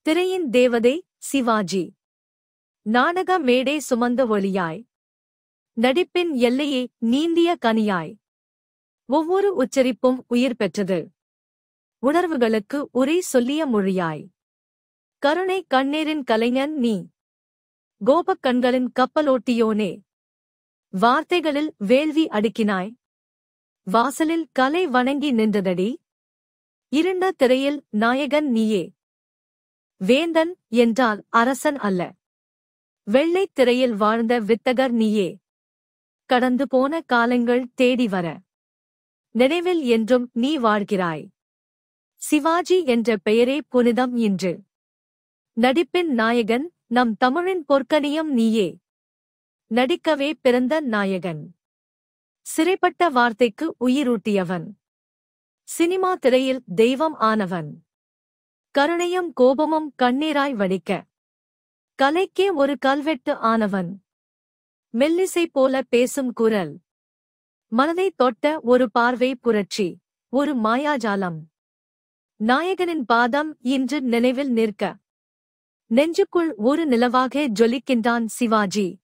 திரையின் தேவதை சிவாஜி. நாடக மேடை சுமந்த ஒளியாய். நடிப்பின் எல்லையை நீந்திய கனியாய். ஒவ்வொரு உச்சரிப்பும் உயிர் பெற்றது. உணர்வுகளுக்கு உரை சொல்லிய மொழியாய். கருணை கண்ணீரின் கலைஞன் நீ. கோபக் கண்களின் கப்பலோட்டியோனே. வார்த்தைகளில் வேள்வி அடுக்கினாய். வாசலில் கலை வணங்கி நின்றதடி. இருண்ட திரையில் நாயகன் நீயே. வேந்தன் என்றால் அரசன் அல்ல. வெள்ளைத் திரையில் வாழ்ந்த வித்தகர் நீயே. கடந்து போன காலங்கள் தேடி வர நினைவில் என்றும் நீ வாழ்கிறாய். சிவாஜி என்ற பெயரே புனிதம் இன்று. நடிப்பின் நாயகன் நம் தமிழின் பொற்கனியம் நீயே. நடிக்கவே பிறந்த நாயகன். சிறைப்பட்ட வார்த்தைக்கு உயிரூட்டியவன். சினிமா திரையில் தெய்வம் ஆனவன். கருணையும் கோபமும் கண்ணீராய் வடிக்க கலைக்கே ஒரு கல்வெட்டு ஆனவன். மெல்லிசை போல பேசும் குரல். மனதை தொட்ட ஒரு பார்வை புரட்சி. ஒரு மாயாஜாலம். நாயகனின் பாதம் இன்று நினைவில் நிற்க நெஞ்சுக்குள் ஒரு நிலவாக ஜொலிக்கின்றான் சிவாஜி.